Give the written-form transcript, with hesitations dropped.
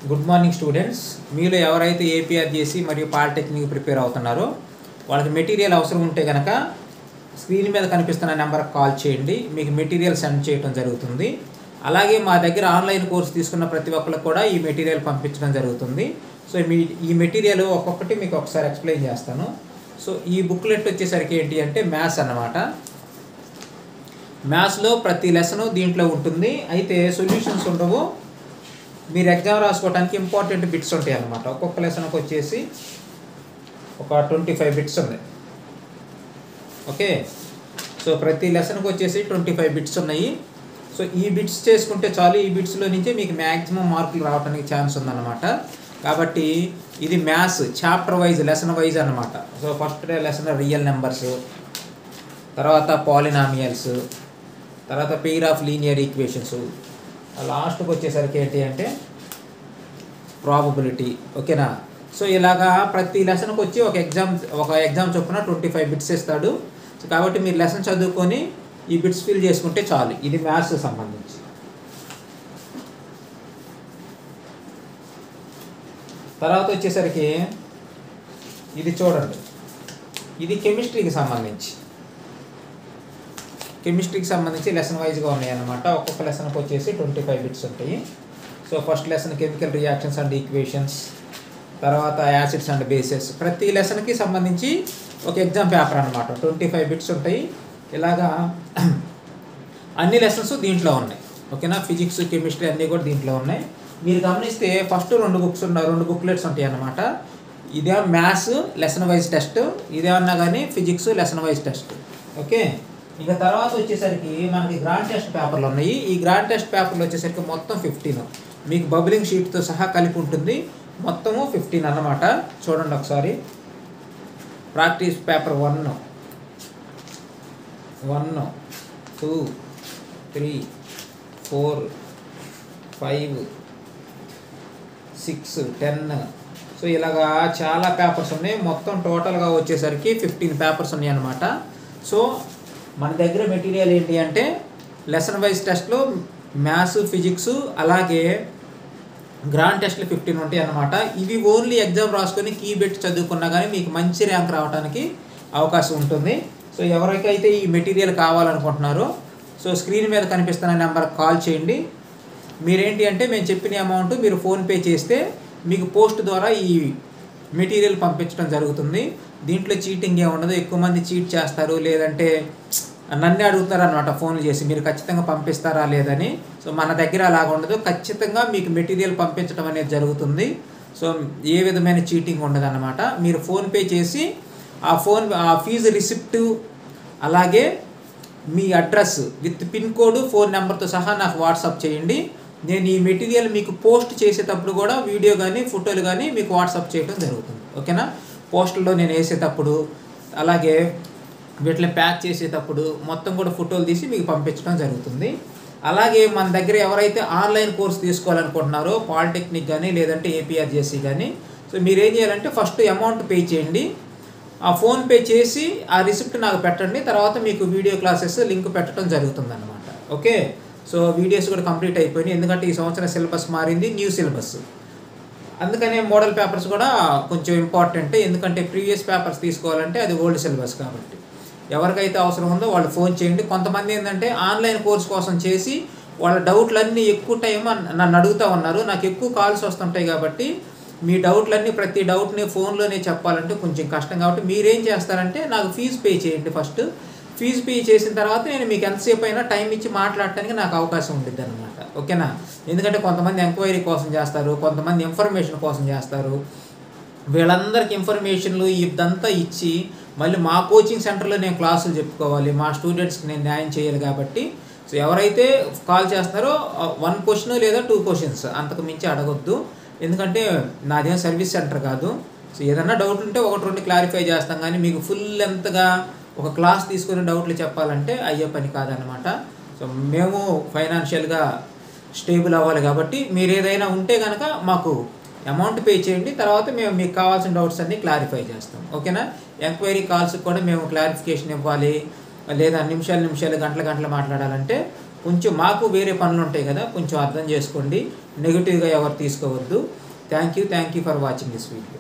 Good morning students. మీరు ఎవరైతే APRJC మరియు పాలిటెక్నిక్ ప్రిపేర్ అవుతున్నారో వాళ్ళకి మెటీరియల్ అవసరం ఉంటే కనుక స్క్రీన్ మీద కనిపిస్తున్న నెంబర్కి కాల్ చేయండి. మీకు మెటీరియల్ సెండ్ చేయడం జరుగుతుంది. అలాగే మా దగ్గర ఆన్లైన్ కోర్స్ తీసుకున్న ప్రతి ఒక్కరికి కూడా ఈ మెటీరియల్ పంపించడం జరుగుతుంది. సో ఈ మెటీరియల్ ఒక్కొక్కటి మీకు ఒకసారి ఎక్స్ప్లెయిన్ చేస్తాను. సో ఈ బుక్లెట్ వచ్చేసరికి ఏంటి అంటే మ్యాథ్స్ అన్నమాట. మ్యాథ్స్లో ప్రతి లెసను దీంట్లో ఉంటుంది. అయితే సొల్యూషన్స్ ఉండవు. మీరు ఎగ్జామ్ రాసుకోవడానికి ఇంపార్టెంట్ బిట్స్ ఉంటాయి అన్నమాట. ఒక్కొక్క లెసన్కి వచ్చేసి ఒక 25 బిట్స్ ఉన్నాయి. ఓకే, సో ప్రతి లెసన్కి వచ్చేసి 25 బిట్స్ ఉన్నాయి. సో ఈ బిట్స్ చేసుకుంటే చాలు. ఈ బిట్స్లో నుంచే మీకు మ్యాక్సిమం మార్కులు రావడానికి ఛాన్స్ ఉందన్నమాట. కాబట్టి ఇది maths chapter wise, lesson wise అన్నమాట. So first lesson real numbers, తర్వాత పాలినామియల్స్, తర్వాత పెయిర్ ఆఫ్ లీనియర్ ఈక్వేషన్స్, లాస్ట్కి వచ్చేసరికి ఏంటి అంటే ప్రాబబిలిటీ. ఓకేనా? సో ఇలాగా ప్రతి లెసన్కి వచ్చి ఒక ఎగ్జామ్ చొప్పున 25 బిట్స్ ఇస్తాడు. సో కాబట్టి మీరు లెసన్ చదువుకొని ఈ బిట్స్ ఫిల్ చేసుకుంటే చాలు. ఇది మ్యాథ్స్ సంబంధించి. తర్వాత వచ్చేసరికి ఇది చూడండి, ఇది కెమిస్ట్రీకి సంబంధించి. కెమిస్ట్రీకి సంబంధించి లెసన్ వైజ్గా ఉన్నాయి అన్నమాట. ఒక్కొక్క లెసన్కి వచ్చేసి 25 బిట్స్ ఉంటాయి. So first lesson chemical reactions and equations, తర్వాత యాసిడ్స్ అండ్ బేసెస్. ప్రతి లెసన్కి సంబంధించి ఒక ఎగ్జామ్ పేపర్ అనమాట. 25 బిట్స్ ఉంటాయి. ఇలాగా అన్ని లెసన్స్ దీంట్లో ఉన్నాయి. ఓకేనా? ఫిజిక్స్, కెమిస్ట్రీ అన్నీ కూడా దీంట్లో ఉన్నాయి. మీరు గమనిస్తే ఫస్ట్ 2 బుక్లెట్స్ ఉంటాయి అన్నమాట. ఇదే మ్యాథ్స్ లెసన్ వైజ్ టెస్ట్, ఇదేమన్నా కానీ physics lesson wise test. Okay, ఇక తర్వాత వచ్చేసరికి మనకి గ్రాండ్ టెస్ట్ పేపర్లు ఉన్నాయి. ఈ గ్రాండ్ టెస్ట్ పేపర్లు వచ్చేసరికి మొత్తం 15 మీకు బబులింగ్ షీట్తో సహా కలిపి ఉంటుంది. మొత్తము 15 అన్నమాట. చూడండి ఒకసారి. Practice paper 1, 2, 3, 4, 5, 6, 10. సో ఇలాగా చాలా పేపర్స్ ఉన్నాయి. మొత్తం టోటల్గా వచ్చేసరికి 15 పేపర్స్ ఉన్నాయి అన్నమాట. సో మన దగ్గర మెటీరియల్ ఏంటి అంటే లెసన్ వైజ్ టెస్ట్లో మ్యాథ్స్, ఫిజిక్స్, అలాగే గ్రాండ్ టెస్ట్లు 15 ఉంటాయి అన్నమాట. ఇవి ఓన్లీ ఎగ్జామ్ రాసుకొని కీ పెట్టి చదువుకున్నా కానీ మీకు మంచి ర్యాంక్ రావడానికి అవకాశం ఉంటుంది. సో ఎవరికైతే ఈ మెటీరియల్ కావాలనుకుంటున్నారో సో స్క్రీన్ మీద కనిపిస్తున్న నెంబర్కి కాల్ చేయండి. మీరేంటి అంటే మేము చెప్పిన అమౌంట్ మీరు ఫోన్పే చేస్తే మీకు పోస్ట్ ద్వారా ఈ మెటీరియల్ పంపించడం జరుగుతుంది. దీంట్లో చీటింగ్ ఏమి ఉండదు. ఎక్కువ మంది చీట్ చేస్తారు, లేదంటే నన్నే అడుగుతారు అనమాట ఫోన్లు చేసి మీరు ఖచ్చితంగా పంపిస్తారా లేదని. సో మన దగ్గర అలాగ ఉండదు. ఖచ్చితంగా మీకు మెటీరియల్ పంపించడం అనేది జరుగుతుంది. సో ఏ విధమైన చీటింగ్ ఉండదు అనమాట. మీరు ఫోన్పే చేసి ఆ ఫీజు రిసిప్ట్, అలాగే మీ address with pin code, phone నెంబర్తో సహా నాకు వాట్సాప్ చేయండి. నేను ఈ మెటీరియల్ మీకు పోస్ట్ చేసేటప్పుడు కూడా వీడియో కానీ ఫోటోలు కానీ మీకు వాట్సాప్ చేయడం జరుగుతుంది. ఓకేనా? పోస్టుల్లో నేను వేసేటప్పుడు, అలాగే వీటిని ప్యాక్ చేసేటప్పుడు మొత్తం కూడా ఫోటోలు తీసి మీకు పంపించడం జరుగుతుంది. అలాగే మన దగ్గర ఎవరైతే ఆన్లైన్ కోర్స్ తీసుకోవాలనుకుంటున్నారో పాలిటెక్నిక్ కానీ లేదంటే ఏపీఆర్జేసీ కానీ, సో మీరు ఏం చేయాలంటే ఫస్ట్ అమౌంట్ పే చేయండి. ఆ ఫోన్పే చేసి ఆ రిసిప్ట్ నాకు పెట్టండి. తర్వాత మీకు వీడియో క్లాసెస్ లింక్ పెట్టడం జరుగుతుంది అన్నమాట. ఓకే, సో వీడియోస్ కూడా కంప్లీట్ అయిపోయినాయి. ఎందుకంటే ఈ సంవత్సరం సిలబస్ మారింది, న్యూ సిలబస్. అందుకనే మోడల్ పేపర్స్ కూడా కొంచెం ఇంపార్టెంట్. ఎందుకంటే ప్రీవియస్ పేపర్స్ తీసుకోవాలంటే అది ఓల్డ్ సిలబస్ కాబట్టి ఎవరికైతే అవసరం ఉందో వాళ్ళు ఫోన్ చేయండి. కొంతమంది ఏంటంటే ఆన్లైన్ కోర్స్ కోసం చేసి వాళ్ళ డౌట్లన్నీ ఎక్కువ టైం నన్ను అడుగుతూ ఉన్నారు. నాకు ఎక్కువ కాల్స్ వస్తుంటాయి కాబట్టి మీ డౌట్లన్నీ ప్రతి డౌట్ని ఫోన్లోనే చెప్పాలంటే కొంచెం కష్టం. కాబట్టి మీరేం చేస్తారంటే నాకు ఫీజు పే చేయండి. ఫస్ట్ ఫీజు పే చేసిన తర్వాత నేను మీకు ఎంతసేపు అయినా టైం ఇచ్చి మాట్లాడటానికి నాకు అవకాశం ఉంటుంది అనమాట. ఓకేనా? ఎందుకంటే కొంతమంది ఎంక్వైరీ కోసం చేస్తారు, కొంతమంది ఇన్ఫర్మేషన్ కోసం చేస్తారు. వీళ్ళందరికీ ఇన్ఫర్మేషన్లు ఇదంతా ఇచ్చి మళ్ళీ మా కోచింగ్ సెంటర్లో నేను క్లాసులు చెప్పుకోవాలి, మా స్టూడెంట్స్కి నేను న్యాయం చేయాలి. కాబట్టి సో ఎవరైతే కాల్ చేస్తున్నారో 1 క్వశ్చన్ లేదా 2 క్వశ్చన్స్ అంతకు మించి అడగొద్దు. ఎందుకంటే నాదేం సర్వీస్ సెంటర్ కాదు. సో ఏదన్నా డౌట్ ఉంటే 1-2 క్లారిఫై చేస్తాం, కానీ మీకు ఫుల్ లెంత్గా ఒక క్లాస్ తీసుకుని డౌట్లు చెప్పాలంటే అయ్యే పని కాదనమాట. సో మేము ఫైనాన్షియల్గా స్టేబుల్ అవ్వాలి. కాబట్టి మీరు ఏదైనా ఉంటే కనుక మాకు అమౌంట్ పే చేయండి. తర్వాత మేము మీకు కావాల్సిన డౌట్స్ అన్నీ క్లారిఫై చేస్తాం. ఓకేనా? ఎంక్వైరీ కాల్స్కి కూడా మేము క్లారిఫికేషన్ ఇవ్వాలి, లేదా నిమిషాలు గంటలు మాట్లాడాలంటే కొంచెం మాకు వేరే పనులు ఉంటాయి కదా, కొంచెం అర్థం చేసుకోండి. నెగిటివ్గా ఎవరు తీసుకోవద్దు. Thank you for watching this video.